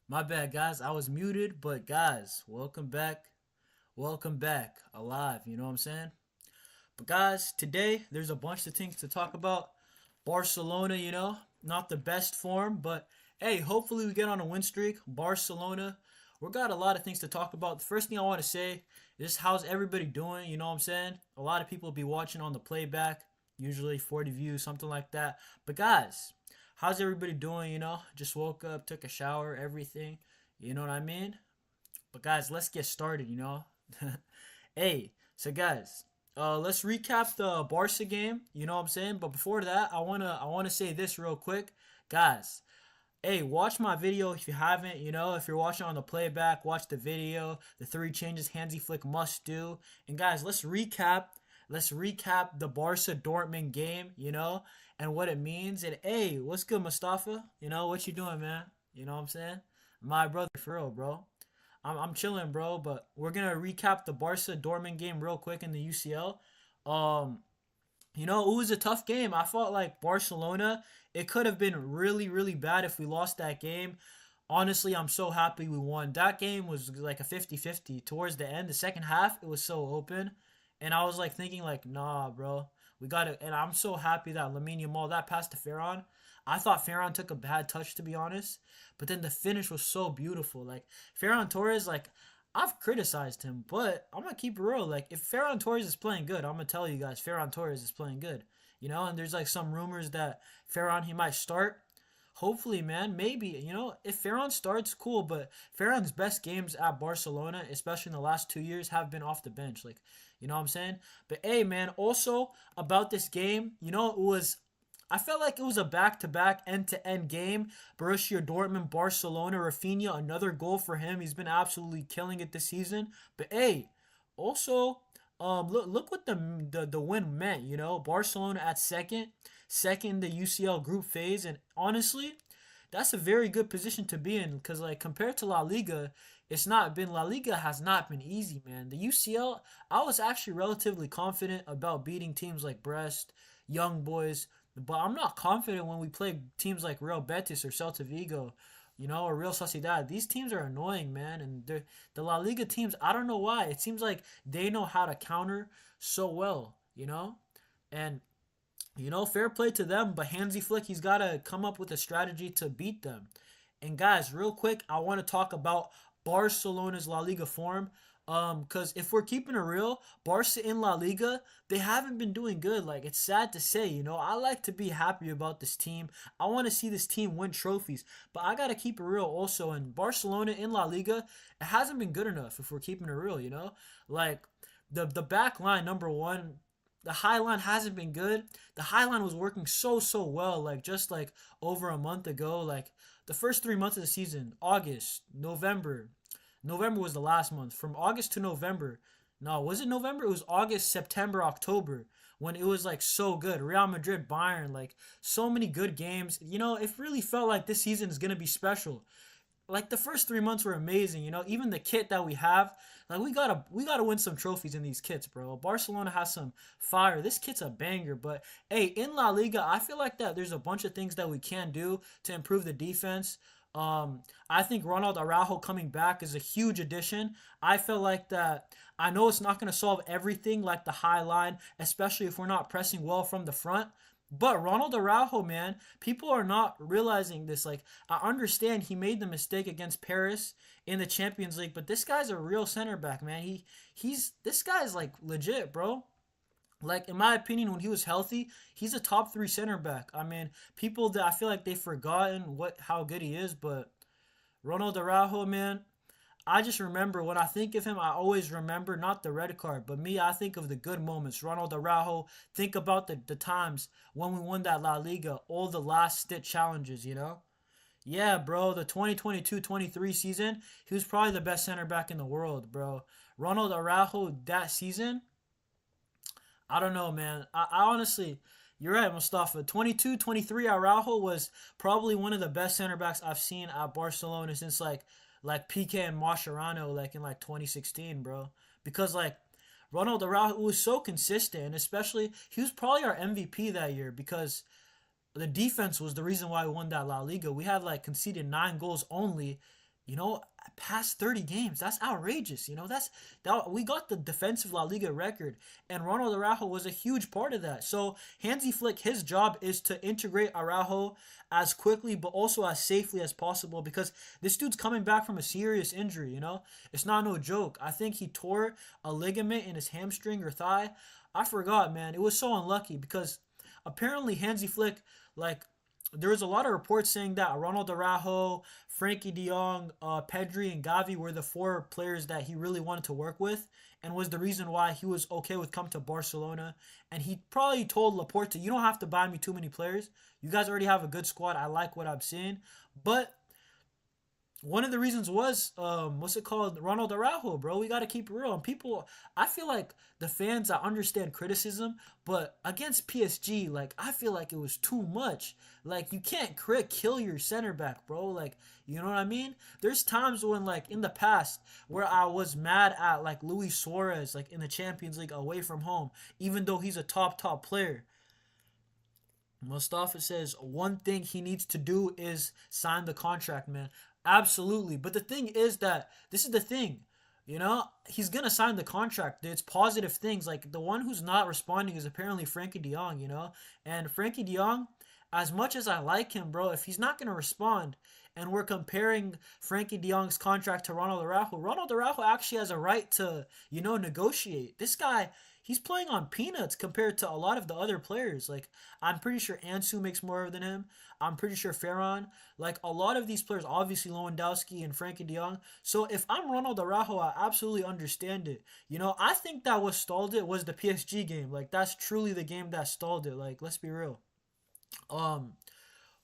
My bad, guys. I was muted, but guys, welcome back. Welcome back. Alive, you know what I'm saying? But guys, today there's a bunch of things to talk about. Barcelona, not the best form, but hey, hopefully we get on a win streak. Barcelona, we got a lot of things to talk about. The first thing I want to say is how's everybody doing? You know what I'm saying? A lot of people be watching on the playback, usually 40 views, something like that. But guys, how's everybody doing? Just woke up, took a shower, everything. You know what I mean? But guys, let's get started. Hey, so guys, let's recap the Barca game. You know what I'm saying? But before that, I wanna say this real quick, guys. Hey, watch my video if you haven't. If you're watching on the playback, watch the video. The three changes Hansi Flick must do. And guys, let's recap. Let's recap the Barca Dortmund game. And what it means. And hey, what's good, Mustafa? What you doing, man? You know what I'm saying? My brother, for real, bro. I'm chilling, bro. But we're gonna recap the Barca Dortmund game real quick in the UCL. Um, it was a tough game. I felt like Barcelona, it could have been really, really bad if we lost that game. Honestly, I'm so happy we won. That game was like a 50-50. Towards the end, the second half, it was so open. And I was like thinking like, nah, bro. We got to, and I'm so happy that Lamine Yamal, that pass to Ferran. I thought Ferran took a bad touch, to be honest. But then the finish was so beautiful. Like, Ferran Torres, like, I've criticized him, but I'm gonna keep it real. Like, if Ferran Torres is playing good, I'm gonna tell you guys, Ferran Torres is playing good. And there's like some rumors that Ferran he might start. Hopefully, man, maybe if Ferran starts, cool. But Ferran's best games at Barcelona, especially in the last 2 years, have been off the bench. Like, you know what I'm saying? But hey, man, also about this game, it was I felt like it was a back-to-back end-to-end game. Borussia Dortmund, Barcelona, Rafinha, another goal for him. He's been absolutely killing it this season. But hey, also, look what the win meant. Barcelona at second in the UCL group phase, and honestly, that's a very good position to be in because like compared to La Liga, La Liga has not been easy, man. The UCL, I was actually relatively confident about beating teams like Brest, Young Boys, but I'm not confident when we play teams like Real Betis or Celta Vigo, or Real Sociedad. These teams are annoying, man, and the La Liga teams. I don't know why. It seems like they know how to counter so well, and fair play to them, but Hansi Flick, he's got to come up with a strategy to beat them. And guys, real quick, I want to talk about Barcelona's La Liga form. Because if we're keeping it real, Barca in La Liga, they haven't been doing good. Like, it's sad to say, I like to be happy about this team. I want to see this team win trophies, but I got to keep it real also. And Barcelona in La Liga, it hasn't been good enough if we're keeping it real. Like, the back line, number one, the high line hasn't been good. The high line was working so well, like just like over a month ago. Like the first 3 months of the season, August, November. November was the last month. From August to November. No, was it November? It was August, September, October when it was like so good. Real Madrid, Bayern, like so many good games. It really felt like this season is gonna be special. Like the first 3 months were amazing. Even the kit that we have, like we gotta win some trophies in these kits, bro. Barcelona has some fire. This kit's a banger. But hey, in La Liga, I feel like that there's a bunch of things that we can do to improve the defense. I think Ronald Araujo coming back is a huge addition. I feel like that. I know it's not going to solve everything like the high line, especially if we're not pressing well from the front. But Ronald Araujo, man, people are not realizing this. Like, I understand he made the mistake against Paris in the Champions League, but this guy's a real center back, man. He's this guy's like legit, bro. Like in my opinion, when he was healthy, he's a top three center back. I mean, people that I feel like they've forgotten how good he is, but Ronald Araujo, man, I just remember when I think of him, I always remember not the red card, but me, I think of the good moments. Ronald Araujo, think about the times when we won that La Liga, all the last stitch challenges. Yeah, bro, the 2022-23 season, he was probably the best center back in the world, bro. Ronald Araujo that season, I don't know, man. I honestly, you're right, Mustafa. 22-23 Araujo was probably one of the best center backs I've seen at Barcelona since like PK and Mascherano like in like 2016, bro. Because like Ronald Araujo was so consistent, and especially he was probably our MVP that year because the defense was the reason why we won that La Liga. We had like conceded 9 goals only, past 30 games. That's outrageous. That we got the defensive La Liga record, and Ronald Araujo was a huge part of that. So Hansi Flick, his job is to integrate Araujo as quickly but also as safely as possible because this dude's coming back from a serious injury. It's not no joke. I think he tore a ligament in his hamstring or thigh. I forgot, man. It was so unlucky because apparently Hansi Flick, like, there was a lot of reports saying that Ronald Araujo, Frankie De Jong, Pedri, and Gavi were the four players that he really wanted to work with, and was the reason why he was okay with coming to Barcelona. And he probably told Laporta, "You don't have to buy me too many players. You guys already have a good squad. I like what I'm seeing." But one of the reasons was what's it called, Ronald Araujo, bro. We got to keep it real. And people, I feel like the fans, I understand criticism, but against PSG, like, I feel like it was too much. Like, you can't kill your center back, bro. Like, you know what I mean? There's times when, like, in the past where I was mad at, like, Luis Suarez, like, in the Champions League away from home, even though he's a top player. Mustafa says one thing he needs to do is sign the contract, man. Absolutely. But the thing is that this is the thing. He's going to sign the contract. It's positive things. Like, the one who's not responding is apparently Frankie De Jong. And Frankie De Jong, as much as I like him, bro, if he's not going to respond, and we're comparing Frankie De Jong's contract to Ronald Araujo actually has a right to, negotiate. This guy, he's playing on peanuts compared to a lot of the other players. Like, I'm pretty sure Ansu makes more than him. I'm pretty sure Ferran. Like, a lot of these players, obviously Lewandowski and Frankie De Jong. So if I'm Ronald Araujo, I absolutely understand it. I think that what stalled it was the PSG game. Like, that's truly the game that stalled it. Like, let's be real. Um,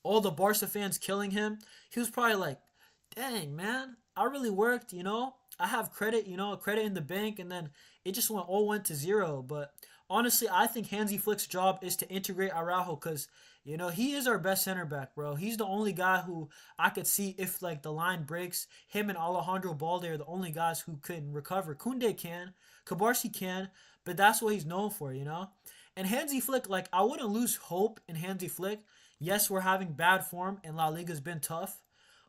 all the Barca fans killing him, he was probably like, dang, man, I really worked. I have credit in the bank, and then it just went to zero. But honestly, I think Hansi Flick's job is to integrate Araujo because, he is our best center back, bro. He's the only guy who I could see if, like, the line breaks. Him and Alejandro Balde are the only guys who can recover. Koundé can, Kabarsi can, but that's what he's known for. And Hansi Flick, like, I wouldn't lose hope in Hansi Flick. Yes, we're having bad form, and La Liga's been tough.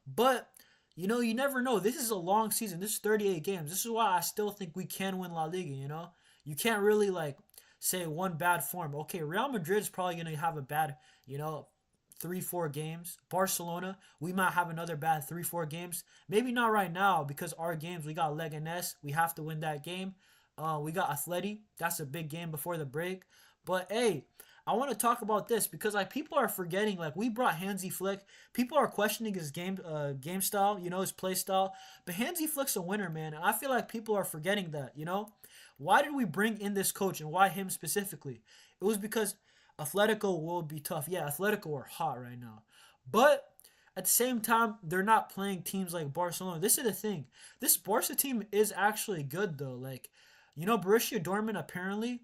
But, you never know. This is a long season. This is 38 games. This is why I still think we can win La Liga. You can't really, like, say one bad form. Okay, Real Madrid's probably going to have a bad, 3-4 games. Barcelona, we might have another bad 3-4 games. Maybe not right now because our games, we got Leganés. We have to win that game. We got Atleti. That's a big game before the break. But, hey, I want to talk about this because, like, people are forgetting, like, we brought Hansi Flick. People are questioning his game style, his play style. But Hansi Flick's a winner, man. And I feel like people are forgetting that, Why did we bring in this coach and why him specifically? It was because Atletico will be tough. Yeah, Atletico are hot right now. But at the same time, they're not playing teams like Barcelona. This is the thing. This Barca team is actually good, though. Like, Borussia Dortmund apparently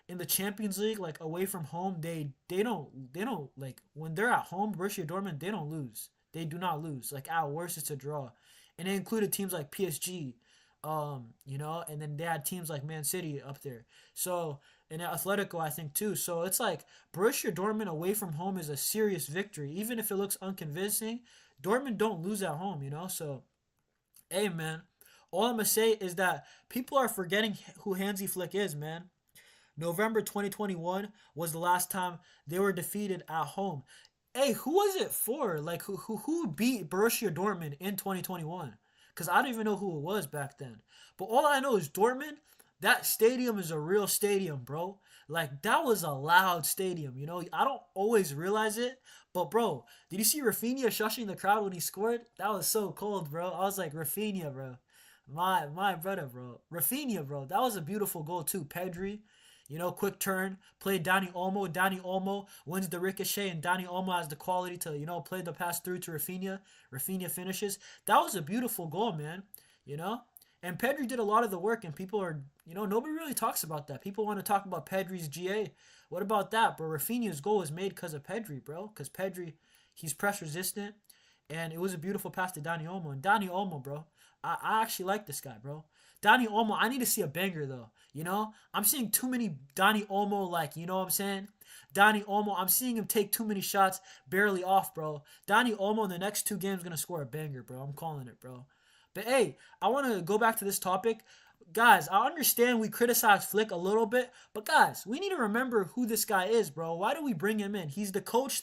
in the Champions League, like, away from home, they don't like, when they're at home, Borussia Dortmund, they don't lose. They do not lose. Like, at worst, it's a draw. And they included teams like PSG, and then they had teams like Man City up there. So, and Atletico, I think, too. So it's like Borussia Dortmund away from home is a serious victory. Even if it looks unconvincing, Dortmund don't lose at home, So, hey, man, all I'm going to say is that people are forgetting who Hansi Flick is, man. November 2021 was the last time they were defeated at home. Hey, who was it for? Like, who beat Borussia Dortmund in 2021? Because I don't even know who it was back then. But all I know is Dortmund, that stadium is a real stadium, bro. Like, that was a loud stadium, I don't always realize it. But, bro, did you see Rafinha shushing the crowd when he scored? That was so cold, bro. I was like, Rafinha, bro. My brother, bro. Rafinha, bro. That was a beautiful goal, too. Pedri. Quick turn, play Dani Olmo. Dani Olmo wins the ricochet, and Dani Olmo has the quality to, play the pass through to Rafinha. Rafinha finishes. That was a beautiful goal, man. And Pedri did a lot of the work, and people are, nobody really talks about that. People want to talk about Pedri's GA. What about that, bro? Rafinha's goal was made because of Pedri, bro. Because Pedri, he's press resistant, and it was a beautiful pass to Dani Olmo. And Dani Olmo, bro, I actually like this guy, bro. Dani Olmo, I need to see a banger, though. I'm seeing too many Dani Olmo, like, you know what I'm saying? Dani Olmo, I'm seeing him take too many shots barely off, bro. Dani Olmo in the next 2 games going to score a banger, bro. I'm calling it, bro. But hey, I want to go back to this topic. Guys, I understand we criticize Flick a little bit, but guys, we need to remember who this guy is, bro. Why do we bring him in? He's the coach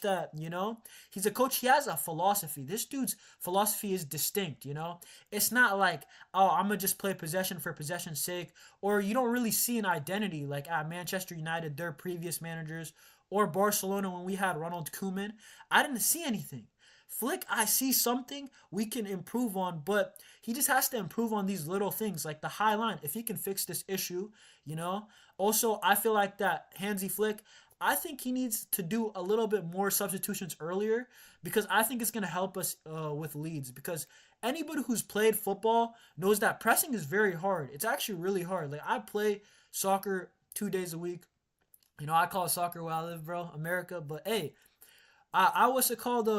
he's a coach. He has a philosophy. This dude's philosophy is distinct, you know? It's not like, oh, I'm going to just play possession for possession's sake, or you don't really see an identity like at Manchester United, their previous managers, or Barcelona when we had Ronald Koeman. I didn't see anything. Flick, I see something we can improve on, but he just has to improve on these little things like the high line. If he can fix this issue, you know. Also, I feel like that Hansi Flick, I think he needs to do a little bit more substitutions earlier because I think it's going to help us with leads. Because anybody who's played football knows that pressing is very hard. It's actually really hard. Like I play soccer 2 days a week. You know, I call it soccer where I live, bro, America. But hey, I what's it called?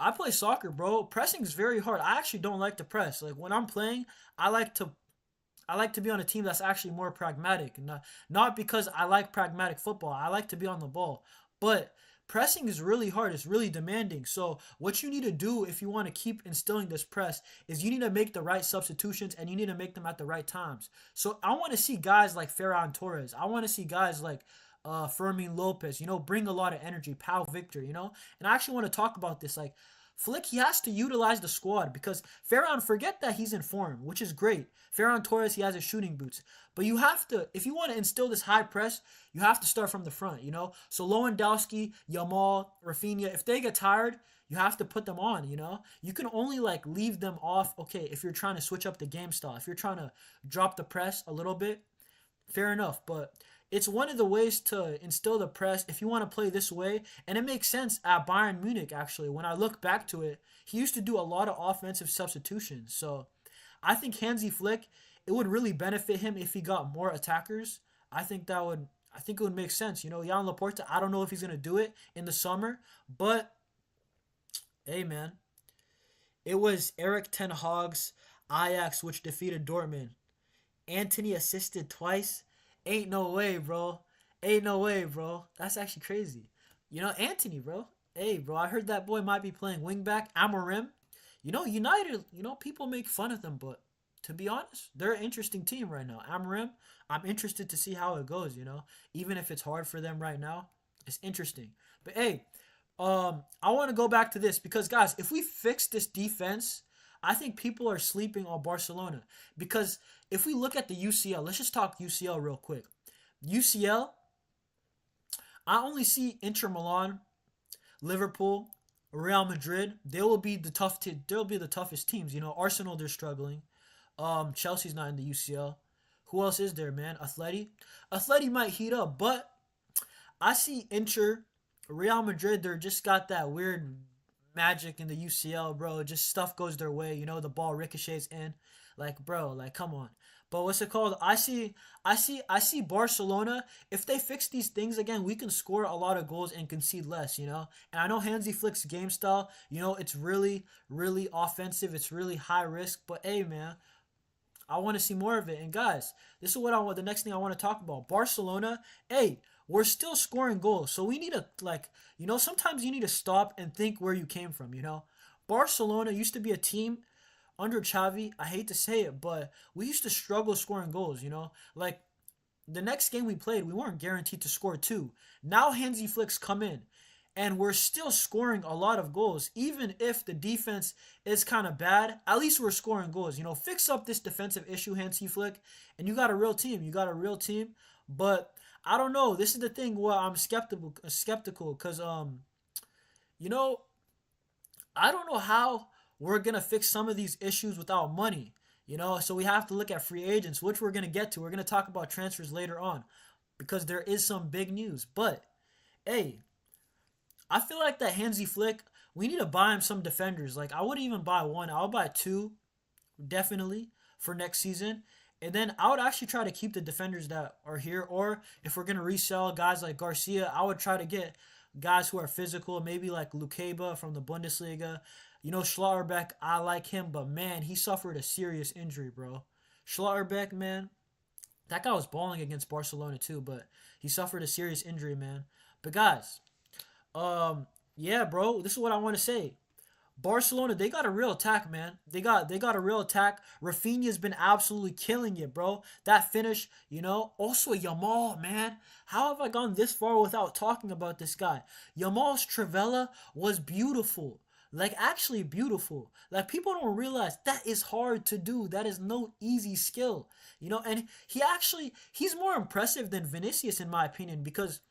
I play soccer, bro. Pressing is very hard. I actually don't like to press. Like when I'm playing, I like to I like to be on a team that's actually more pragmatic. Not because I like pragmatic football. I like to be on the ball. But pressing is really hard. It's really demanding. So what you need to do if you want to keep instilling this press is you need to make the right substitutions and you need to make them at the right times. So I want to see guys like Ferran Torres. I want to see guys like Fermin Lopez, bring a lot of energy. Pau Victor, And I actually want to talk about this. Like, Flick, he has to utilize the squad because Ferran, forget that he's in form, which is great. Ferran Torres, he has his shooting boots. But you have to, if you want to instill this high press, you have to start from the front. So Lewandowski, Yamal, Rafinha, if they get tired, you have to put them on. You can only like leave them off, okay, if you're trying to switch up the game style. If you're trying to drop the press a little bit, fair enough. But it's one of the ways to instill the press if you want to play this way. And it makes sense at Bayern Munich, actually. When I look back to it, he used to do a lot of offensive substitutions. So I think Hansi Flick, it would really benefit him if he got more attackers. I think it would make sense. Jan Laporta, I don't know if he's going to do it in the summer. But, hey, man. It was Eric Ten Hag's Ajax which defeated Dortmund. Anthony assisted twice. Ain't no way, bro. Ain't no way, bro. That's actually crazy. Anthony, bro. Hey, bro, I heard that boy might be playing wingback. Amorim. United, people make fun of them, but to be honest, they're an interesting team right now. Amorim, I'm interested to see how it goes. Even if it's hard for them right now, it's interesting. But hey, I want to go back to this because, guys, if we fix this defense, I think people are sleeping on Barcelona because if we look at the UCL, let's just talk UCL real quick. UCL, I only see Inter Milan, Liverpool, Real Madrid. They will be the they'll be the toughest teams. Arsenal, they're struggling. Chelsea's not in the UCL. Who else is there, man? Atleti might heat up, but I see Inter, Real Madrid. They're just got that weird magic in the UCL, bro. Just stuff goes their way. The ball ricochets in. Like, bro, like, come on. But what's it called? I see Barcelona. If they fix these things again, we can score a lot of goals and concede less. And I know Hansi Flick's game style. It's really, really offensive. It's really high risk. But hey, man, I want to see more of it. And guys, this is what I want. The next thing I want to talk about. Barcelona. Hey, we're still scoring goals. So we need to sometimes you need to stop and think where you came from. Barcelona used to be a team under Xavi. I hate to say it, but we used to struggle scoring goals. Like the next game we played, we weren't guaranteed to score two. Now Hansi Flick's come in, and we're still scoring a lot of goals, even if the defense is kind of bad. At least we're scoring goals. Fix up this defensive issue, Hansi Flick, and you got a real team. But I don't know. This is the thing where I'm skeptical, because I don't know how we're gonna fix some of these issues without money. So we have to look at free agents, which we're gonna get to. We're gonna talk about transfers later on, because there is some big news. But hey, I feel like that Hansi Flick, we need to buy him some defenders. Like I wouldn't even buy one. I would buy two, definitely, for next season. And then I would actually try to keep the defenders that are here. Or if we're going to resell guys like Garcia, I would try to get guys who are physical, maybe like Lukeba from the Bundesliga. Schlotterbeck, I like him, but man, he suffered a serious injury, bro. Schlotterbeck, man, that guy was balling against Barcelona too, but he suffered a serious injury, man. But guys, yeah, bro, this is what I want to say. Barcelona, they got a real attack, man. They got a real attack. Rafinha's been absolutely killing it, bro. That finish, Also Yamal, man. How have I gone this far without talking about this guy? Yamal's Trivela was beautiful. Like actually beautiful. Like people don't realize that is hard to do. That is no easy skill. And he's more impressive than Vinicius in my opinion because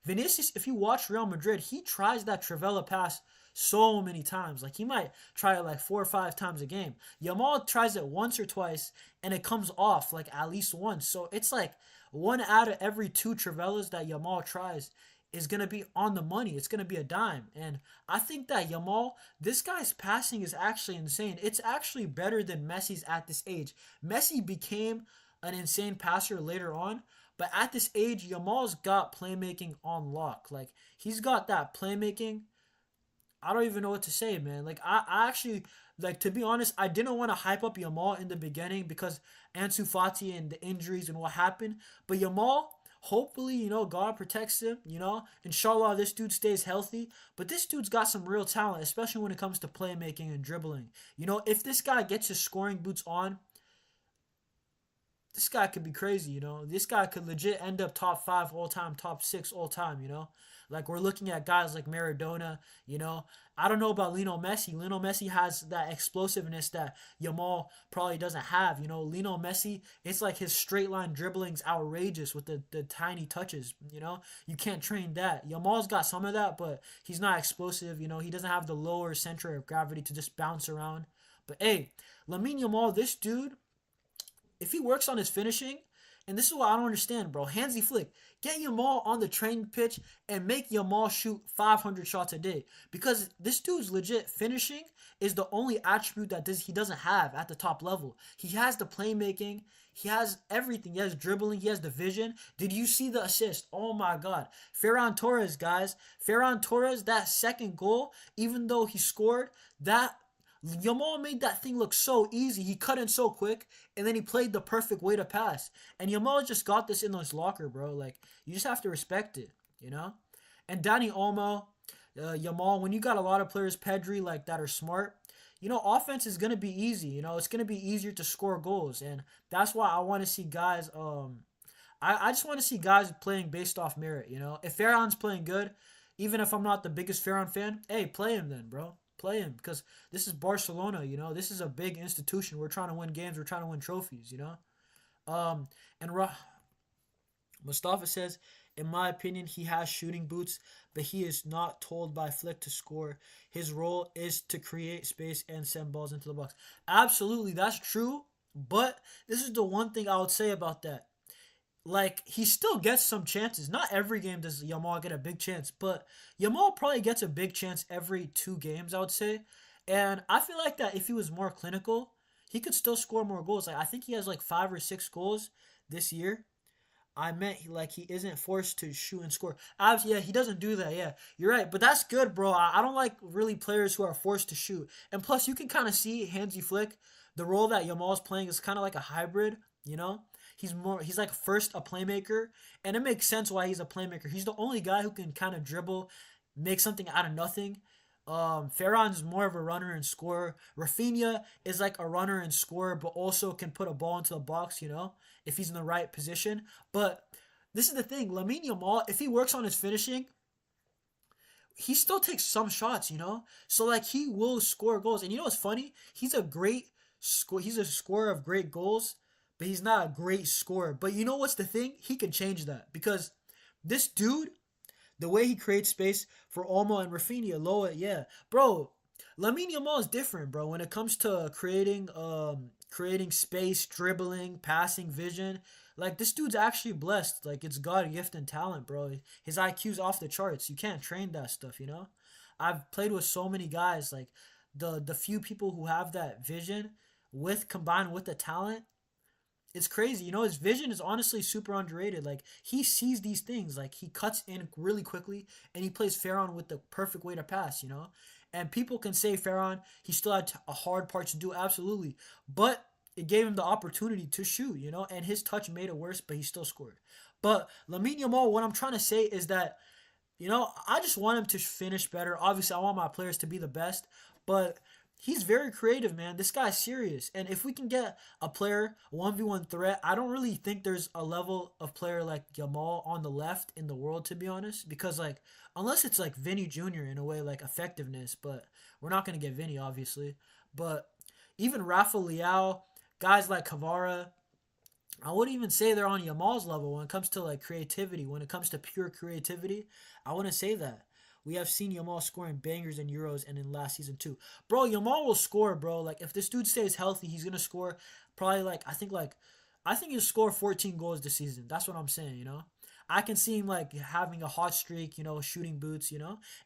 Vinicius, if you watch Real Madrid, he tries that Trivela pass so many times. Like he might try it like 4 or 5 times a game. Yamal tries it once or twice and it comes off like at least once. So it's like one out of every two Trivelas that Yamal tries is gonna be on the money. It's gonna be a dime. And I think that Yamal, this guy's passing is actually insane. It's actually better than Messi's at this age. Messi became an insane passer later on, but at this age, Yamal's got playmaking on lock. Like he's got that playmaking. I don't even know what to say, man. Like I actually like to be honest, I didn't want to hype up Yamal in the beginning because Ansu Fati and the injuries and what happened. But Yamal, hopefully, God protects him, Inshallah this dude stays healthy. But this dude's got some real talent, especially when it comes to playmaking and dribbling. If this guy gets his scoring boots on, this guy could be crazy. This guy could legit end up top five all time, top six all time. Like we're looking at guys like Maradona. I don't know about Lionel Messi. Lionel Messi has that explosiveness that Yamal probably doesn't have. Lionel Messi, it's like his straight line dribbling's outrageous with the tiny touches. You can't train that. Yamal's got some of that, but he's not explosive. He doesn't have the lower center of gravity to just bounce around. But hey, Lamine Yamal, this dude, if he works on his finishing, and this is what I don't understand, bro. Hansi Flick, get Yamal on the training pitch and make Yamal shoot 500 shots a day. Because this dude's legit finishing is the only attribute that he doesn't have at the top level. He has the playmaking. He has everything. He has dribbling. He has the vision. Did you see the assist? Oh my God. Ferran Torres, guys. Ferran Torres, that second goal, even though he scored, that Yamal made that thing look so easy. He cut in so quick, and then he played the perfect way to pass. And Yamal just got this in his locker, bro. Like, you just have to respect it. And Danny Olmo, Yamal, when you got a lot of players, Pedri, like, that are smart, offense is going to be easy. It's going to be easier to score goals. And that's why I want to see guys, I just want to see guys playing based off merit, If Ferran's playing good, even if I'm not the biggest Ferran fan, hey, play him then, bro. Play him because this is Barcelona, This is a big institution. We're trying to win games. We're trying to win trophies. And Mustafa says, in my opinion, he has shooting boots, but he is not told by Flick to score. His role is to create space and send balls into the box. Absolutely, that's true. But this is the one thing I would say about that. Like, he still gets some chances. Not every game does Yamal get a big chance, but Yamal probably gets a big chance every 2 games, I would say. And I feel like that if he was more clinical, he could still score more goals. Like, I think he has like 5 or 6 goals this year. I meant he isn't forced to shoot and score. Yeah, he doesn't do that. Yeah, you're right. But that's good, bro. I don't like really players who are forced to shoot. And plus, you can kind of see Hansi Flick, the role that Yamal's playing is kind of like a hybrid. He's like first a playmaker, and it makes sense why he's a playmaker. He's the only guy who can kind of dribble, make something out of nothing. Ferran's more of a runner and scorer. Rafinha is like a runner and scorer, but also can put a ball into the box, if he's in the right position. But this is the thing, Lamine Yamal, if he works on his finishing, he still takes some shots. So like he will score goals. And you know what's funny? He's a scorer of great goals, but he's not a great scorer. But you know what's the thing? He can change that because this dude, the way he creates space for Olmo and Rafinha, Loa, yeah, bro. Lamine Yamal is different, bro. When it comes to creating space, dribbling, passing, vision, like this dude's actually blessed. Like it's God gift and talent, bro. His IQ's off the charts. You can't train that stuff. I've played with so many guys. Like the few people who have that vision combined with the talent, it's crazy. His vision is honestly super underrated. Like, he sees these things. Like, he cuts in really quickly, and he plays Ferran with the perfect way to pass. And people can say Ferran, he still had a hard part to do, absolutely. But it gave him the opportunity to shoot, and his touch made it worse, but he still scored. But Lamine Yamal, what I'm trying to say is that, I just want him to finish better. Obviously, I want my players to be the best. but he's very creative, man. This guy's serious. And if we can get a player, a 1v1 threat, I don't really think there's a level of player like Yamal on the left in the world, to be honest. Because, like, unless it's like Vinny Jr. in a way, like effectiveness, but we're not going to get Vinny, obviously. But even Rafa Leao, guys like Kavara, I wouldn't even say they're on Yamal's level when it comes to like creativity. When it comes to pure creativity, I wouldn't say that. We have seen Yamal scoring bangers in Euros and in last season too. Bro, Yamal will score, bro. Like if this dude stays healthy, he's gonna score probably I think he'll score 14 goals this season. That's what I'm saying, you know? I can see him like having a hot streak, shooting boots,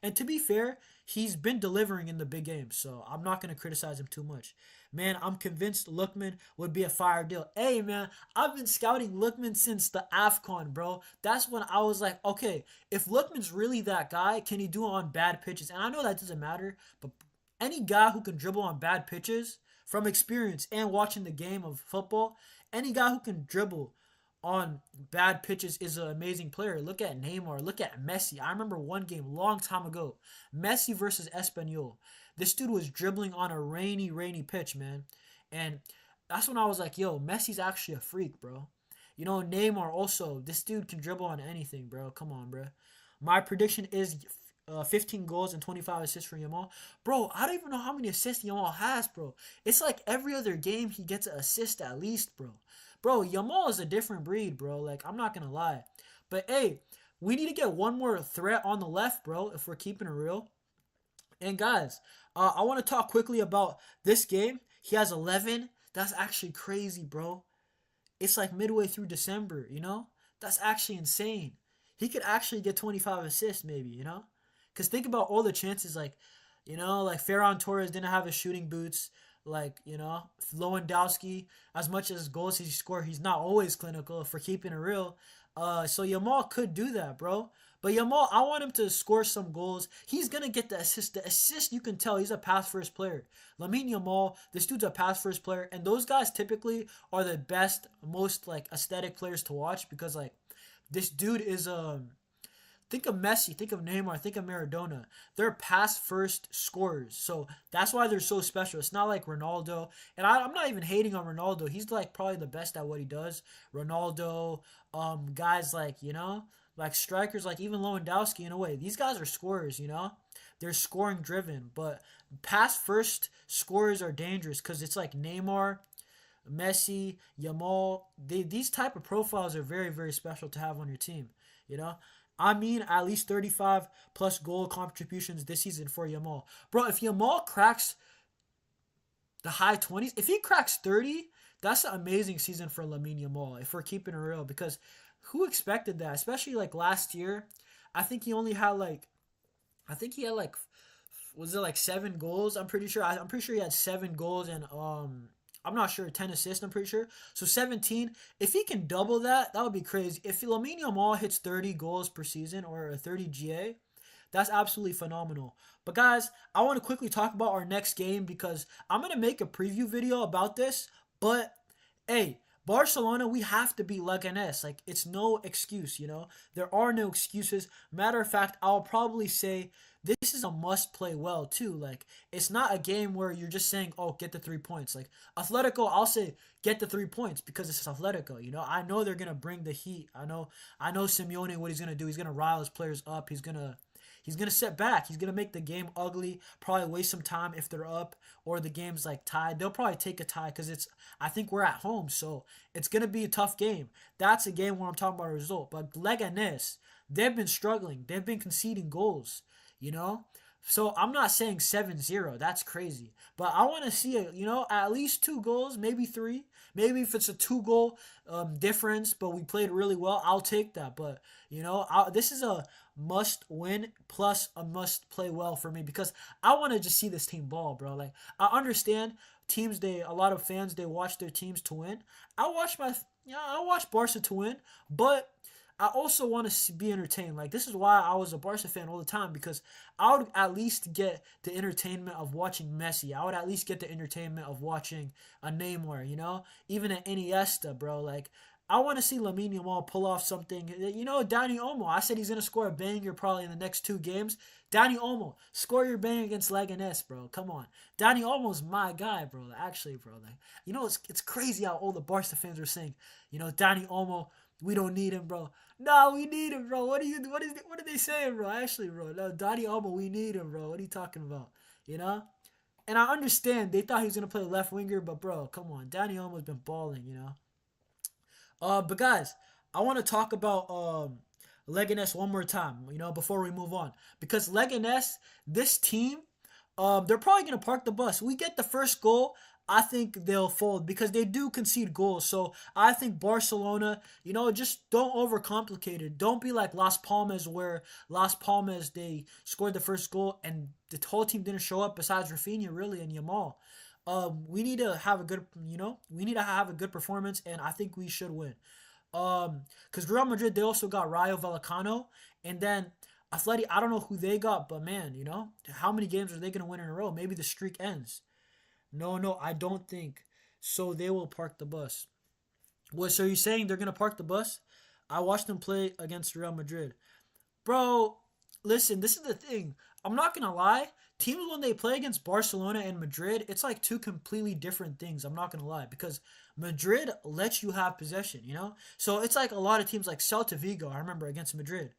And to be fair, he's been delivering in the big games, so I'm not gonna criticize him too much. Man, I'm convinced Lookman would be a fire deal. Hey, man, I've been scouting Lookman since the AFCON, bro. That's when I was like, okay, if Lookman's really that guy, can he do it on bad pitches? And I know that doesn't matter, but any guy who can dribble on bad pitches, from experience and watching the game of football, any guy who can dribble on bad pitches is an amazing player. Look at Neymar. Look at Messi. I remember one game long time ago, Messi versus Espanyol. This dude was dribbling on a rainy, rainy pitch, man. And that's when I was like, yo, Messi's actually a freak, bro. Neymar also. This dude can dribble on anything, bro. Come on, bro. My prediction is 15 goals and 25 assists for Yamal. Bro, I don't even know how many assists Yamal has, bro. It's like every other game he gets an assist at least, bro. Bro, Yamal is a different breed, bro. Like, I'm not going to lie. But, hey, we need to get one more threat on the left, bro, if we're keeping it real. And, guys, I want to talk quickly about this game. He has 11. That's actually crazy, bro. It's like midway through December. That's actually insane. He could actually get 25 assists, maybe. Because think about all the chances, like Ferran Torres didn't have his shooting boots. Lewandowski, as much as goals he scored, he's not always clinical, for keeping it real. So Yamal could do that, bro. But Yamal, I want him to score some goals. He's going to get the assist. The assist, you can tell he's a pass-first player. Lamine Yamal, this dude's a pass-first player. And those guys typically are the best, most, aesthetic players to watch because, this dude is, think of Messi, think of Neymar, think of Maradona. They're pass first scorers. So that's why they're so special. It's not like Ronaldo. And I'm not even hating on Ronaldo. He's probably the best at what he does. Ronaldo, guys like strikers like even Lewandowski in a way. These guys are scorers. They're scoring driven. But pass first scorers are dangerous because it's like Neymar, Messi, Yamal. These type of profiles are very, very special to have on your team. I mean, at least 35 plus goal contributions this season for Yamal. Bro, if Yamal cracks the high 20s, if he cracks 30, that's an amazing season for Lamine Yamal, if we're keeping it real. Because who expected that? Especially last year. I think he only had was it 7 goals? I'm pretty sure. I'm pretty sure he had 7 goals and I'm not sure, 10 assists, I'm pretty sure. So 17. If he can double that, that would be crazy. If Lamine Yamal hits 30 goals per season or a 30 GA, that's absolutely phenomenal. But guys, I want to quickly talk about our next game because I'm going to make a preview video about this. But, hey, Barcelona, we have to beat Leganes. It's no excuse, There are no excuses. Matter of fact, I'll probably say this is a must play well, too. It's not a game where you're just saying, oh, get the 3 points. Atletico, I'll say get the 3 points because it's Atletico, I know they're going to bring the heat. I know Simeone, what he's going to do. He's going to rile his players up. He's going to set back. He's going to make the game ugly, probably waste some time if they're up or the game's tied. They'll probably take a tie because I think we're at home, so it's going to be a tough game. That's a game where I'm talking about a result. But Leganes, they've been struggling. They've been conceding goals, So I'm not saying 7-0. That's crazy. But I want to see, at least 2 goals, maybe 3. Maybe if it's a 2-goal difference, but we played really well, I'll take that. But, this is a must win plus a must play well for me because I want to just see this team ball, bro. I understand teams, a lot of fans, they watch their teams to win. I watch Barca to win, but I also want to be entertained. This is why I was a Barca fan all the time because I would at least get the entertainment of watching Messi. I would at least get the entertainment of watching a Neymar, even an Iniesta, bro. I want to see Lamine Yamal pull off something. You know, Danny Olmo, I said he's going to score a banger probably in the next 2 games. Danny Olmo, score your banger against Leganes, bro. Come on. Danny Olmo's my guy, bro. Actually, bro. Like, you know, it's crazy how all the Barca fans were saying, you know, Danny Olmo, we don't need him, bro. No, we need him, bro. What are they saying, bro? Actually, bro. No, Danny Olmo, we need him, bro. What are you talking about? You know? And I understand they thought he was gonna play left winger, but bro, come on, Danny Olmo's been balling, you know. But guys, I want to talk about Leganes one more time, you know, before we move on, because Leganes, this team, they're probably gonna park the bus. We get the first goal. I think they'll fold because they do concede goals. So I think Barcelona, you know, just don't overcomplicate it. Don't be like Las Palmas, where Las Palmas they scored the first goal and the whole team didn't show up besides Rafinha really and Yamal. We need to have a good, you know, we need to have a good performance, and I think we should win. Because Real Madrid they also got Rayo Vallecano, and then Atleti. I don't know who they got, but man, you know, how many games are they gonna win in a row? Maybe the streak ends. No, no, I don't think so. They will park the bus. What? So you're saying they're gonna park the bus? I watched them play against Real Madrid. Bro, listen, this is the thing. I'm not gonna lie. Teams when they play against Barcelona and Madrid, it's like two completely different things. I'm not gonna lie because Madrid lets you have possession, you know. So it's like a lot of teams like Celta Vigo. I remember against Madrid,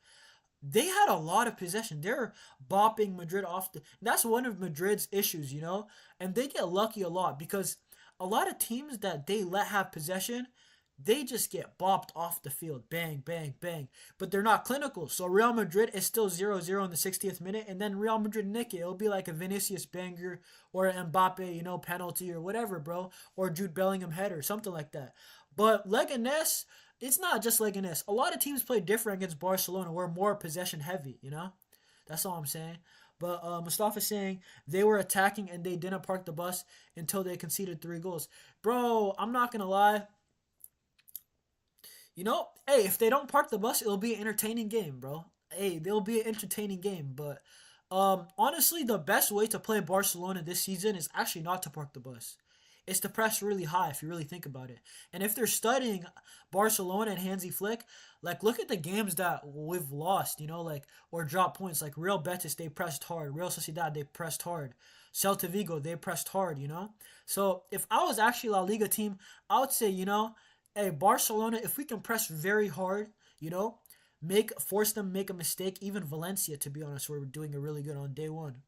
they had a lot of possession. They're bopping Madrid off the. That's one of Madrid's issues, you know, and they get lucky a lot because a lot of teams that they let have possession, they just get bopped off the field, bang, bang, bang. But they're not clinical. So Real Madrid is still 0-0 in the 60th minute, and then Real Madrid nick it. It'll be like a Vinicius banger or an Mbappe, you know, penalty or whatever, bro, or Jude Bellingham header, something like that. But Leganes, it's not just Leganes. A lot of teams play different against Barcelona. We're more possession heavy, you know? That's all I'm saying. But Mustafa's saying they were attacking and they didn't park the bus until they conceded 3 goals. Bro, I'm not going to lie. You know, hey, if they don't park the bus, it'll be an entertaining game, bro. Hey, they'll be an entertaining game. But honestly, the best way to play Barcelona this season is actually not to park the bus. It's to press really high if you really think about it. And if they're studying Barcelona and Hansi Flick, like look at the games that we've lost, you know, like or drop points. Like Real Betis, they pressed hard. Real Sociedad, they pressed hard. Celta Vigo, they pressed hard, you know. So if I was actually La Liga team, I would say, you know, hey Barcelona, if we can press very hard, you know, force them make a mistake. Even Valencia, to be honest, we're doing it really good on day one.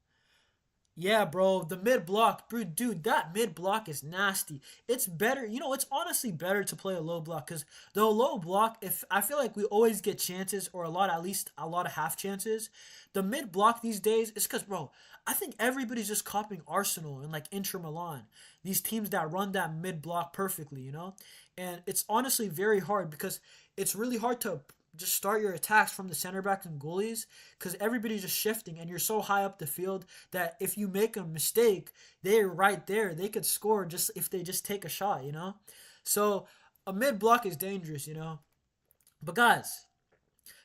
Yeah, bro, the mid block, bro, dude, that mid block is nasty. It's better, you know, it's honestly better to play a low block because the low block, if I feel like we always get chances or a lot, at least a lot of half chances, the mid block these days is because, bro, I think everybody's just copying Arsenal and like Inter Milan, these teams that run that mid block perfectly, you know, and it's honestly very hard because it's really hard to just start your attacks from the center backs and goalies because everybody's just shifting and you're so high up the field that if you make a mistake, they're right there. They could score just if they just take a shot, you know? So a mid block is dangerous, you know? But guys,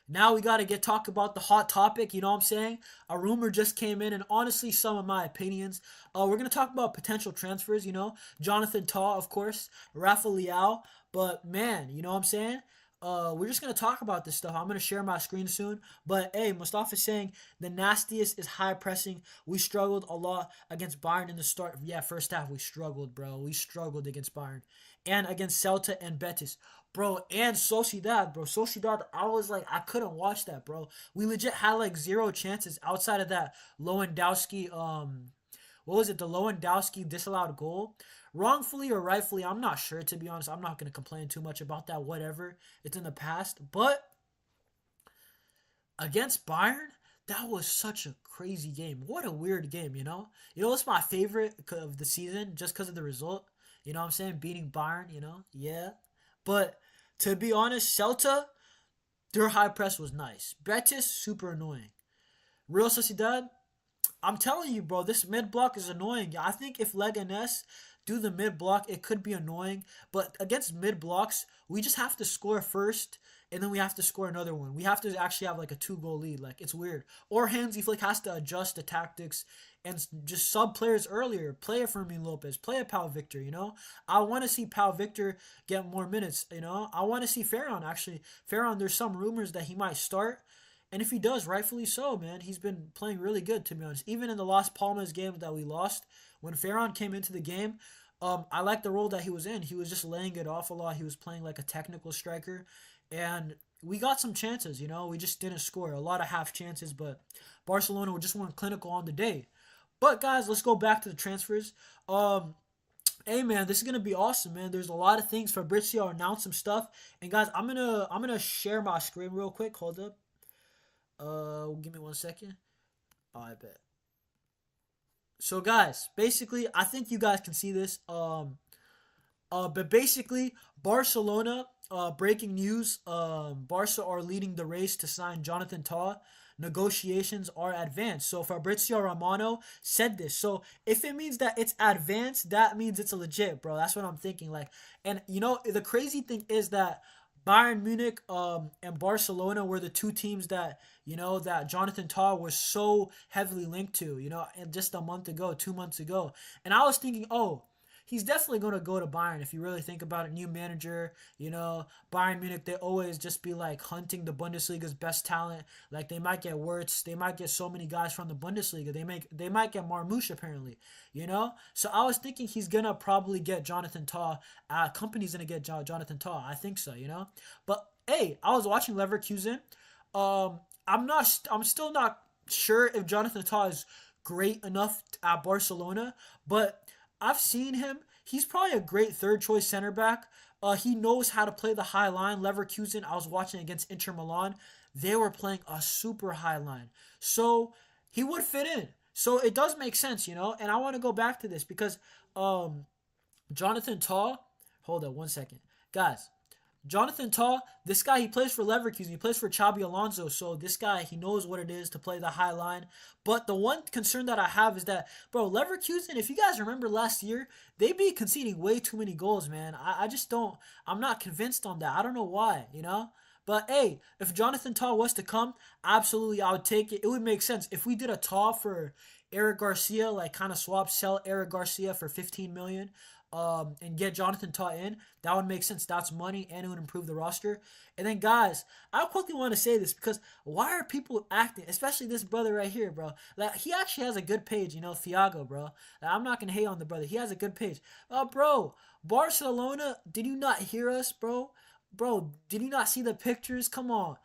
now we got to get talk about the hot topic, you know what I'm saying? A rumor just came in and honestly some of my opinions. We're going to talk about potential transfers, you know? Jonathan Tah, of course, Rafa Leao, but man, you know what I'm saying? We're just gonna talk about this stuff. I'm gonna share my screen soon. But hey, Mustafa's saying the nastiest is high pressing. We struggled a lot against Bayern in the start. Yeah, first half we struggled, bro. We struggled against Bayern and against Celta and Betis, bro. And Sociedad, bro. Sociedad, I was like, I couldn't watch that, bro. We legit had like zero chances outside of that Lewandowski. What was it? The Lewandowski disallowed goal. Wrongfully or rightfully, I'm not sure, to be honest. I'm not going to complain too much about that, whatever. It's in the past. But against Bayern, that was such a crazy game. What a weird game, you know? You know, it's my favorite of the season just because of the result. You know what I'm saying? Beating Bayern, you know? Yeah. But to be honest, Celta, their high press was nice. Betis, super annoying. Real Sociedad, I'm telling you, bro, this mid block is annoying. I think if Leganes do the mid block, it could be annoying. But against mid blocks, we just have to score first, and then we have to score another one. We have to actually have like a 2 goal lead. Like, it's weird. Or Hansi Flick has to adjust the tactics and just sub players earlier. Play a Fermin Lopez, play a Pau Victor. I want to see Pau Victor get more minutes. I want to see Ferran actually. Ferran, there's some rumors that he might start. And if he does, rightfully so, man. He's been playing really good, to be honest. Even in the Las Palmas game that we lost, when Ferran came into the game, I liked the role that he was in. He was just laying it off a lot. He was playing like a technical striker. And we got some chances, We just didn't score. A lot of half chances, but Barcelona just weren't clinical on the day. But, guys, let's go back to the transfers. Hey, man, this is gonna be awesome, man. There's a lot of things. Fabrizio announced some stuff. And, guys, I'm gonna share my screen real quick. Hold up. Give me 1 second. Oh, I bet. So, guys, basically, I think you guys can see this. But basically, Barcelona. Breaking news. Barca are leading the race to sign Jonathan Tah. Negotiations are advanced. So Fabrizio Romano said this. So if it means that it's advanced, that means it's a legit, bro. That's what I'm thinking. Like, and the crazy thing is that Bayern Munich and Barcelona were the two teams that that Jonathan Tah was so heavily linked to, and just a month ago, 2 months ago. And I was thinking, oh, he's definitely going to go to Bayern if you really think about it. New manager, Bayern Munich, they always just be like hunting the Bundesliga's best talent. Like, they might get Wirtz, they might get so many guys from the Bundesliga. They might get Marmoush apparently, So I was thinking he's going to probably get Jonathan Tah. Company's going to get Jonathan Tah. I think so, But hey, I was watching Leverkusen. I'm still not sure if Jonathan Tah is great enough at Barcelona, but I've seen him. He's probably a great third choice center back. He knows how to play the high line. Leverkusen, I was watching against Inter Milan. They were playing a super high line. So he would fit in. So it does make sense, And I want to go back to this because Jonathan Tah, hold on 1 second. Guys, Jonathan Tah, this guy, he plays for Leverkusen. He plays for Xabi Alonso. So this guy, he knows what it is to play the high line. But the one concern that I have is that, bro, Leverkusen, if you guys remember last year, they be conceding way too many goals, man. I just don't, I'm not convinced on that. I don't know why, But hey, if Jonathan Tah was to come, absolutely, I would take it. It would make sense. If we did a Tah for Eric Garcia, like kind of sell Eric Garcia for 15 million, and get Jonathan Tah in, that would make sense. That's money, and it would improve the roster. And then, guys, I quickly want to say this because why are people acting, especially this brother right here, bro? Like, he actually has a good page, Thiago, bro. Like, I'm not gonna hate on the brother. He has a good page. Bro, Barcelona, did you not hear us, bro? Bro, did you not see the pictures? Come on.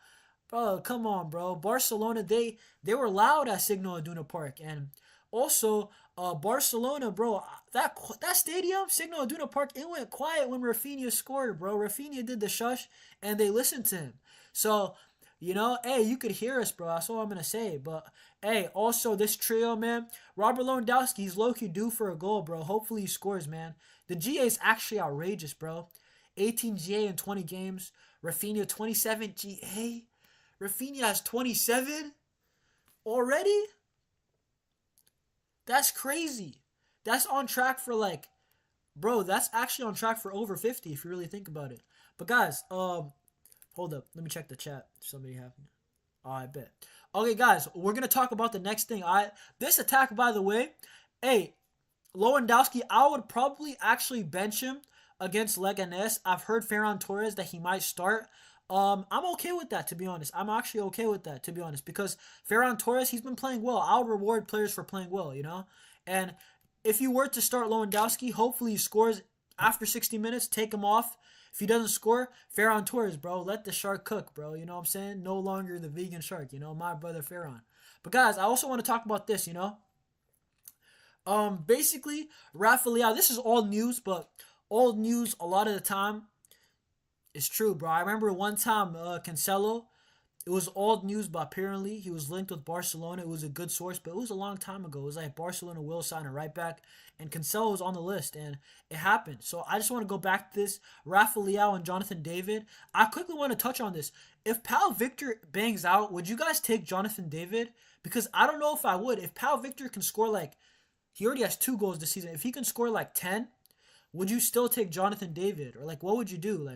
Bro, come on, bro. Barcelona, they were loud at Signal Iduna Park. And also, Barcelona, bro, that stadium, Signal Iduna Park, it went quiet when Rafinha scored, bro. Rafinha did the shush, and they listened to him. So, hey, you could hear us, bro. That's all I'm going to say. But, hey, also, this trio, man, Robert Lewandowski, he's low-key due for a goal, bro. Hopefully he scores, man. The GA is actually outrageous, bro. 18 GA in 20 games. Rafinha, 27 GA. Rafinha has 27 already? That's crazy. That's on track for bro, that's actually on track for over 50 if you really think about it. But guys, hold up. Let me check the chat. Somebody happened. Oh, I bet. Okay, guys, we're going to talk about the next thing. This attack, by the way, hey, Lewandowski, I would probably actually bench him against Leganés. I've heard Ferran Torres that he might start. I'm okay with that, to be honest. I'm actually okay with that, to be honest, because Ferran Torres, he's been playing well. I'll reward players for playing well, And if you were to start Lewandowski, hopefully he scores after 60 minutes. Take him off. If he doesn't score, Ferran Torres, bro. Let the shark cook, bro. You know what I'm saying? No longer the vegan shark, my brother Ferran. But, guys, I also want to talk about this, Basically, Rafael, this is old news, but old news a lot of the time, it's true, bro. I remember one time Cancelo, it was old news, but apparently he was linked with Barcelona. It was a good source, but it was a long time ago. It was like Barcelona will sign a right back, and Cancelo was on the list, and it happened. So I just want to go back to this. Rafael and Jonathan David. I quickly want to touch on this. If Pau Victor bangs out, would you guys take Jonathan David? Because I don't know if I would. If Pau Victor can score he already has 2 goals this season. If he can score 10, would you still take Jonathan David? Or what would you do?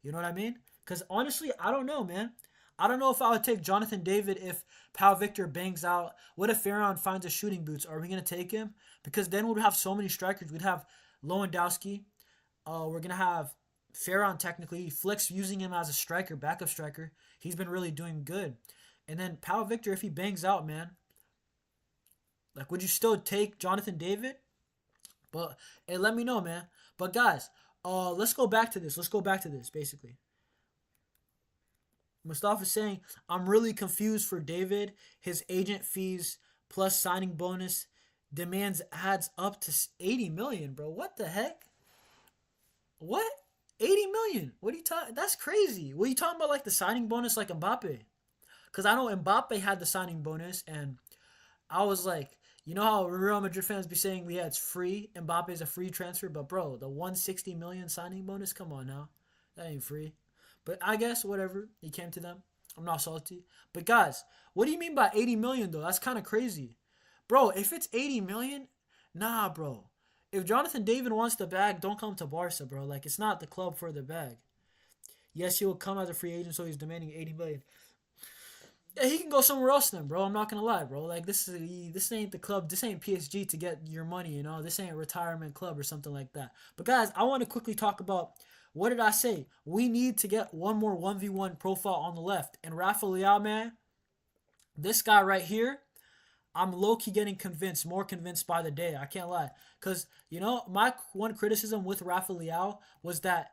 You know what I mean? Because honestly, I don't know, man. I don't know if I would take Jonathan David if Pau Victor bangs out. What if Farron finds a shooting boots? Are we gonna take him? Because then we'd have so many strikers. We'd have Lewandowski. We're gonna have Farron technically. Flick's using him as a striker, backup striker. He's been really doing good. And then Pau Victor, if he bangs out, man, like, would you still take Jonathan David? But hey, let me know, man. But guys, let's go back to this. Let's go back to this. Basically, Mustafa's saying I'm really confused for David. His agent fees plus signing bonus demands adds up to 80 million, bro. What the heck? What? 80 million? What are you talking? That's crazy. What are you talking about? Like the signing bonus, like Mbappe? Because I know Mbappe had the signing bonus, and I was like, you know how Real Madrid fans be saying, yeah, it's free. Mbappe's a free transfer, but bro, the 160 million signing bonus, come on now, that ain't free. But I guess whatever, he came to them. I'm not salty. But guys, what do you mean by 80 million though? That's kind of crazy, bro. If it's 80 million, nah, bro. If Jonathan David wants the bag, don't come to Barca, bro. Like, it's not the club for the bag. Yes, he will come as a free agent, so he's demanding 80 million. Yeah, he can go somewhere else then, bro. I'm not gonna lie, bro. Like, this ain't the club. This ain't PSG to get your money. You know, this ain't a retirement club or something like that. But guys, I want to quickly talk about what did I say? We need to get one more 1v1 profile on the left. And Rafa Leao, man, this guy right here, I'm low key getting convinced, more convinced by the day. I can't lie, cause you know my one criticism with Rafa Leao was that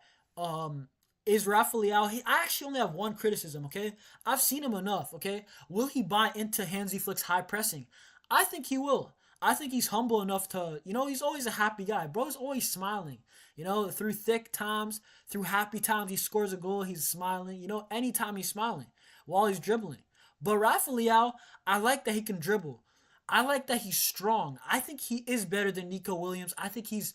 is Rafa Leao. I actually only have one criticism. Okay, I've seen him enough. Okay, will he buy into Hansi Flick's high pressing? I think he will. I think he's humble enough to, he's always a happy guy. Bro's always smiling. Through thick times, through happy times, he scores a goal, he's smiling. Anytime he's smiling while he's dribbling. But Rafa Leao, I like that he can dribble. I like that he's strong. I think he is better than Nico Williams. I think he's,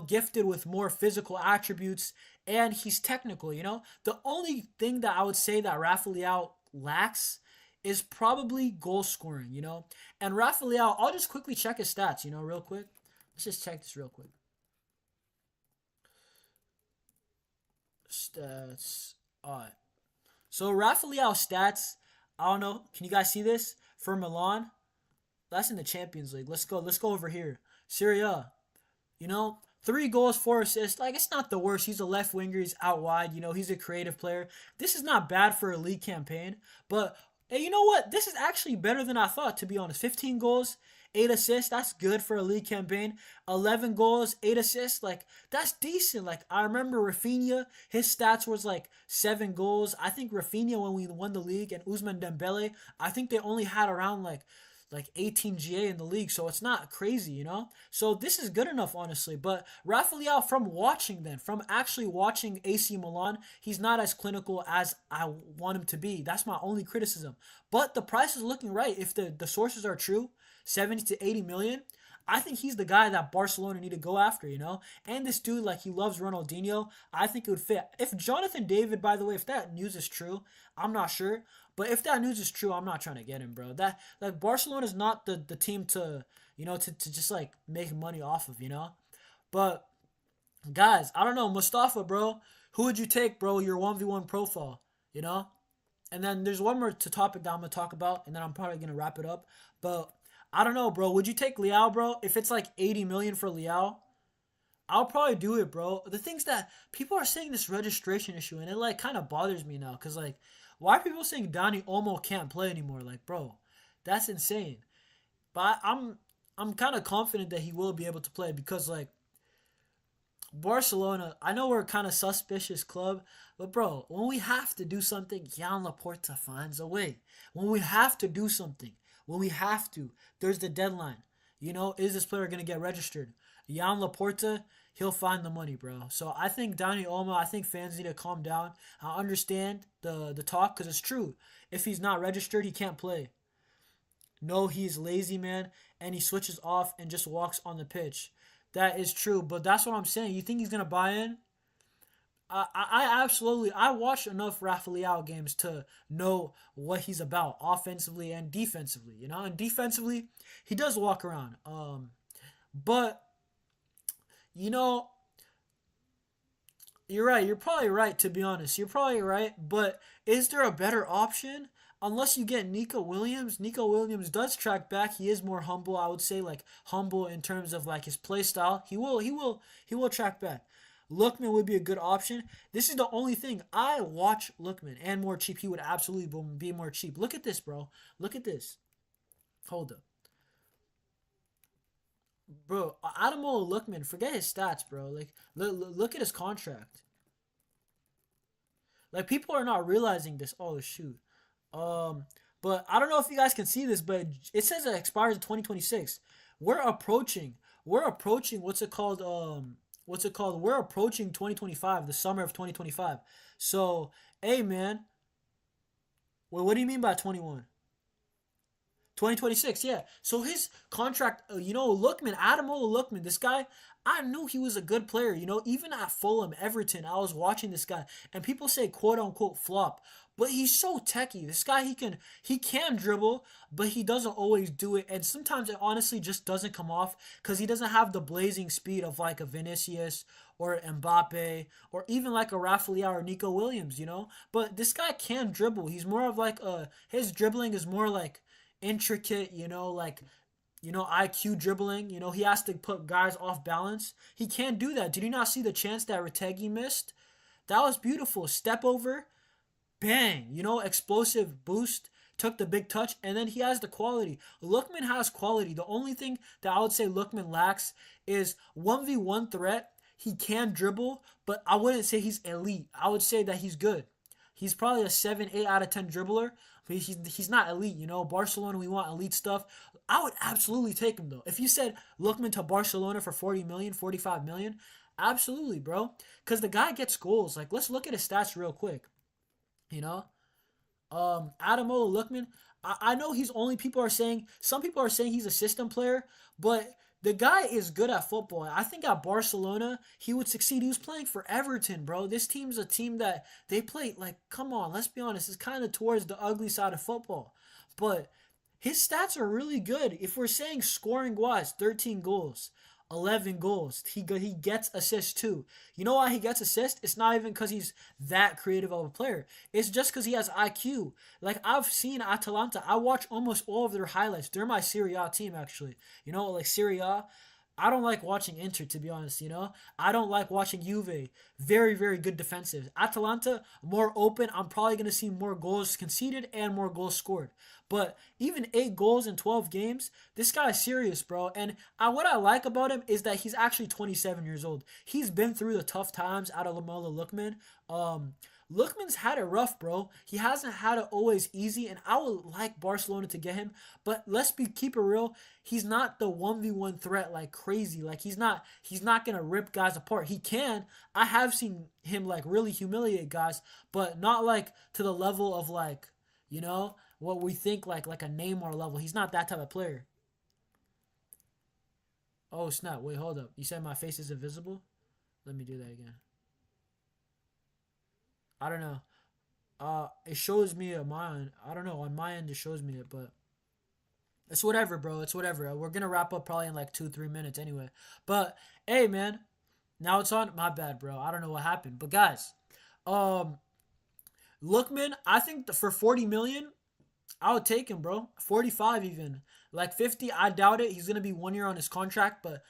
gifted with more physical attributes, and he's technical. The only thing that I would say that Rafa Leao lacks is probably goal scoring. And Rafa Leao, I'll just quickly check his stats. Real quick. Let's just check this real quick. Stats. All right. So Rafa Leao stats. I don't know. Can you guys see this for Milan? That's in the Champions League. Let's go. Let's go over here. Serie A. 3 goals, 4 assists. Like, it's not the worst. He's a left winger. He's out wide. He's a creative player. This is not bad for a league campaign. But hey, you know what? This is actually better than I thought, to be honest. 15 goals, 8 assists. That's good for a league campaign. 11 goals, 8 assists. Like, that's decent. Like, I remember Rafinha. His stats was like 7 goals. I think Rafinha, when we won the league, and Ousmane Dembele, I think they only had around like 18 GA in the league, so it's not crazy, So this is good enough, honestly. But Rafa Leao, from actually watching AC Milan, he's not as clinical as I want him to be. That's my only criticism. But the price is looking right. If the sources are true, 70 to 80 million, I think he's the guy that Barcelona need to go after, And this dude, like, he loves Ronaldinho. I think it would fit. If Jonathan David, by the way, if that news is true, I'm not sure. But if that news is true, I'm not trying to get him, bro. That, like, Barcelona is not the team to, to just, like, make money off of, But, guys, I don't know. Mustafa, bro, who would you take, bro, your 1v1 profile, And then there's one more topic that I'm going to talk about, and then I'm probably going to wrap it up. But I don't know, bro. Would you take Leao, bro? If it's like 80 million for Leao, I'll probably do it, bro. The thing's that people are saying this registration issue, and it, like, kind of bothers me now. Because, like, why are people saying Dani Olmo can't play anymore? Like, bro, that's insane. But I'm kind of confident that he will be able to play because, like, Barcelona, I know we're kind of suspicious club, but, bro, when we have to do something, Jan Laporta finds a way. When we have to do something, there's the deadline. Is this player going to get registered? Jan Laporta, he'll find the money, bro. So I think Dani Olmo, I think fans need to calm down. I understand the talk because it's true. If he's not registered, he can't play. No, he's lazy, man, and he switches off and just walks on the pitch. That is true, but that's what I'm saying. You think he's going to buy in? I absolutely, I watched enough Rafa Leao games to know what he's about offensively and defensively, and defensively, he does walk around. But, You're right. You're probably right, to be honest. You're probably right. But is there a better option? Unless you get Nico Williams. Nico Williams does track back. He is more humble, I would say, like humble in terms of like his play style. He will track back. Lookman would be a good option. This is the only thing. I watch Lookman and more cheap. He would absolutely be more cheap. Look at this, bro. Look at this. Hold up. Bro, Adamola Lookman, forget his stats, bro. Like, look at his contract. Like, people are not realizing this. Oh, shoot. Um, but I don't know if you guys can see this, but it says it expires in 2026. We're approaching. We're approaching. What's it called? What's it called? We're approaching 2025, the summer of 2025. So, hey, man. Well, what do you mean by 21? 2026, yeah. So his contract, Lookman, Adamola Lookman, this guy, I knew he was a good player. Even at Fulham, Everton, I was watching this guy, and people say quote unquote flop, but he's so techy. This guy, he can dribble, but he doesn't always do it, and sometimes it honestly just doesn't come off because he doesn't have the blazing speed of like a Vinicius or Mbappe or even like a Rafael or Nico Williams. But this guy can dribble. He's more of like his dribbling is more like intricate, like IQ dribbling. He has to put guys off balance. He can't do that. Did you not see the chance that Retegi missed? That was beautiful. Step over, bang. Explosive boost. Took the big touch, and then he has the quality. Lookman has quality. The only thing that I would say Lookman lacks is 1v1 threat. He can dribble, but I wouldn't say he's elite. I would say that he's good. He's probably a 7, 8 out of 10 dribbler, but he's not elite. Barcelona, we want elite stuff. I would absolutely take him, though. If you said Lookman to Barcelona for 40 million, 45 million, absolutely, bro. Because the guy gets goals. Like, let's look at his stats real quick. You know? Adamola Lookman, I know he's only some people are saying he's a system player, but the guy is good at football. I think at Barcelona he would succeed. He was playing for Everton, bro. This team's a team that they play like, come on, let's be honest, it's kind of towards the ugly side of football. But his stats are really good. If we're saying scoring wise, 13 goals, 11 goals. He gets assists too. You know why he gets assists? It's not even because he's that creative of a player. It's just because he has IQ. Like, I've seen Atalanta. I watch almost all of their highlights. They're my Serie A team, actually. Like Serie A. I don't like watching Inter, to be honest. I don't like watching Juve. Very, very good defensive. Atalanta, more open. I'm probably going to see more goals conceded and more goals scored. But even 8 goals in 12 games, this guy is serious, bro. And what I like about him is that he's actually 27 years old. He's been through the tough times out of Lamola Lookman. Lookman's had it rough, bro. He hasn't had it always easy, and I would like Barcelona to get him. But keep it real. He's not the 1v1 threat like crazy. Like, he's not gonna rip guys apart. He can. I have seen him like really humiliate guys, but not like to the level of like, what we think like a Neymar level. He's not that type of player. Oh snap! Wait, hold up. You said my face is invisible? Let me do that again. I don't know. It shows me on my end. I don't know. On my end, it shows me it, but it's whatever, bro. It's whatever. We're gonna wrap up probably in like 2-3 minutes anyway. But hey, man, now it's on. My bad, bro. I don't know what happened, but guys, um, Lookman, I think for 40 million, I would take him, bro. 45 even. Like 50, I doubt it. He's going to be 1 year on his contract, but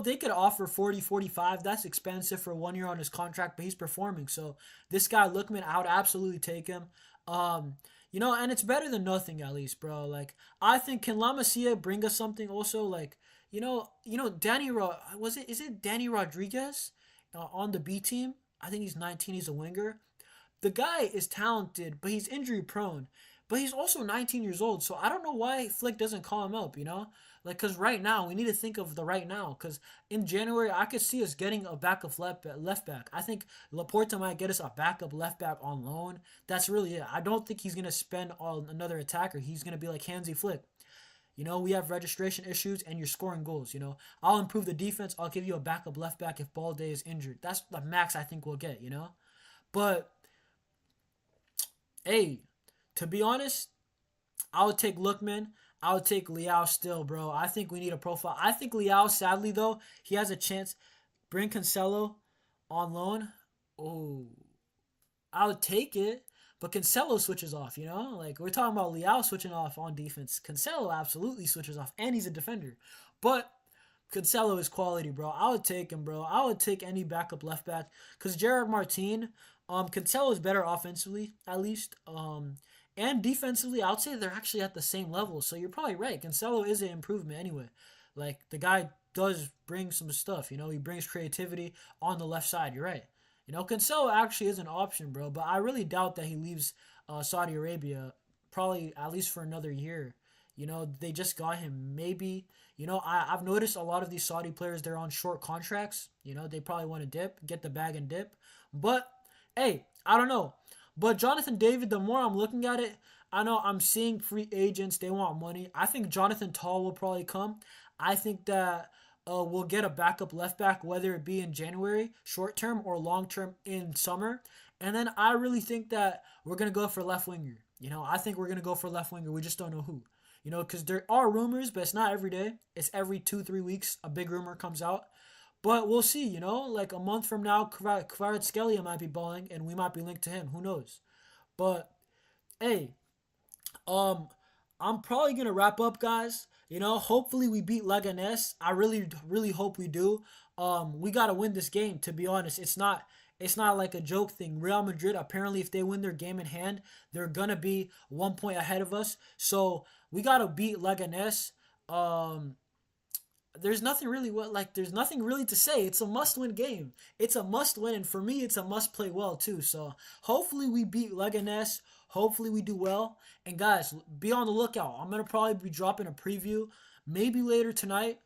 they could offer 40, 45. That's expensive for 1 year on his contract, but he's performing. So this guy Lookman, I would absolutely take him. And it's better than nothing at least, bro. Like, I think, can La Masia bring us something also? Like, is it Danny Rodriguez on the B team? I think he's 19. He's a winger. The guy is talented, but he's injury prone. But he's also 19 years old, so I don't know why Flick doesn't call him up. Like, because right now, we need to think of the right now. Because in January, I could see us getting a backup left back. I think Laporta might get us a backup left back on loan. That's really it. I don't think he's going to spend on another attacker. He's going to be like Hansi Flick. We have registration issues, and you're scoring goals. I'll improve the defense. I'll give you a backup left back if Balde is injured. That's the max I think we'll get. But, hey, to be honest, I would take Lookman. I would take Leao still, bro. I think we need a profile. I think Leao, sadly, though, he has a chance. Bring Cancelo on loan. Oh, I'll take it. But Cancelo switches off, you know? Like, we're talking about Leao switching off on defense. Cancelo absolutely switches off, and he's a defender. But Cancelo is quality, bro. I would take him, bro. I would take any backup left back. Because Gerard Martin, Cancelo is better offensively, at least. And defensively, I would say they're actually at the same level. So you're probably right. Cancelo is an improvement anyway. Like, the guy does bring some stuff, you know? He brings creativity on the left side. You're right. You know, Cancelo actually is an option, bro, but I really doubt that he leaves Saudi Arabia probably at least for another year. You know, they just got him. Maybe, you know, I've noticed a lot of these Saudi players, they're on short contracts. You know, they probably want to dip, get the bag and dip. But, hey, I don't know. But Jonathan David, the more I'm looking at it, I know I'm seeing free agents, they want money. I think Jonathan Tall will probably come. I think that we'll get a backup left back, whether it be in January, short term, or long term in summer. And then I really think that we're going to go for left winger. You know, I think we're going to go for left winger. We just don't know who. You know, because there are rumors, but it's not every day. It's every 2-3 weeks a big rumor comes out. But we'll see, you know, like a month from now, Kvaratskhelia might be balling and we might be linked to him. Who knows? But hey, um, I'm probably gonna wrap up, guys. You know, hopefully we beat Leganes. I really, really hope we do. We gotta win this game. To be honest, it's not like a joke thing. Real Madrid apparently, if they win their game in hand, they're gonna be 1 point ahead of us. So we gotta beat Leganes. Um, there's nothing really to say. It's a must-win game. It's a must-win, and for me, it's a must-play well too. So hopefully we beat Leganes. Hopefully we do well. And guys, be on the lookout. I'm gonna probably be dropping a preview, maybe later tonight,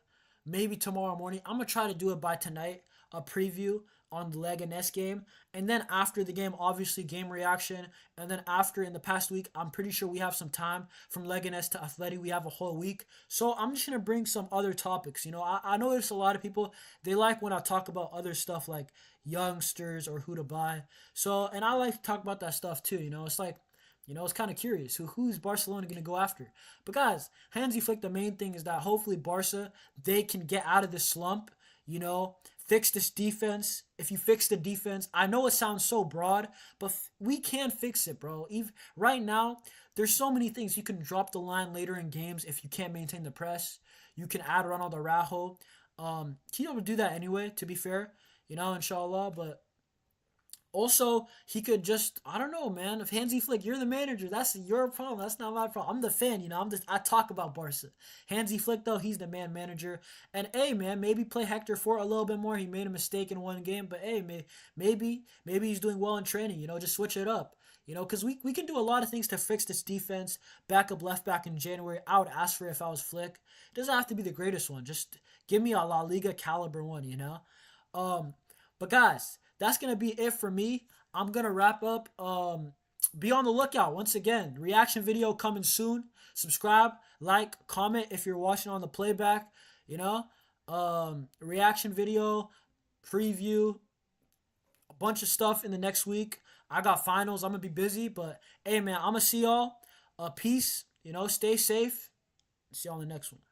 maybe tomorrow morning. I'm gonna try to do it by tonight. A preview on the Leganes game, and then after the game, obviously game reaction, and then after in the past week, I'm pretty sure we have some time from Leganes to Athletic. We have a whole week, so I'm just gonna bring some other topics. You know, I notice a lot of people they like when I talk about other stuff like youngsters or who to buy. So, and I like to talk about that stuff too. You know, it's like. You know, it's kind of curious who's Barcelona going to go after. But guys, Hansi Flick, the main thing is that hopefully Barca they can get out of this slump. You know, fix this defense. If you fix the defense, I know it sounds so broad, but we can fix it, bro. Even right now, there's so many things. You can drop the line later in games if you can't maintain the press. You can add Ronald Araujo. He'll able to do that anyway, to be fair, you know, inshallah. But also, he could just, I don't know, man. If Hansi Flick, you're the manager, that's your problem. That's not my problem. I'm the fan, you know. I talk about Barca. Hansi Flick, though, he's the man manager. And, hey, man, maybe play Hector Fort a little bit more. He made a mistake in one game. But, hey, maybe he's doing well in training, you know. Just switch it up. You know, because we can do a lot of things to fix this defense. Backup left back in January. I would ask for it if I was Flick. It doesn't have to be the greatest one. Just give me a La Liga caliber one, you know. But guys, that's gonna be it for me. I'm gonna wrap up. Be on the lookout once again. Reaction video coming soon. Subscribe, like, comment if you're watching on the playback. You know, reaction video, preview, a bunch of stuff in the next week. I got finals. I'm gonna be busy, but hey, man, I'm gonna see y'all. Peace. You know, stay safe. See y'all in the next one.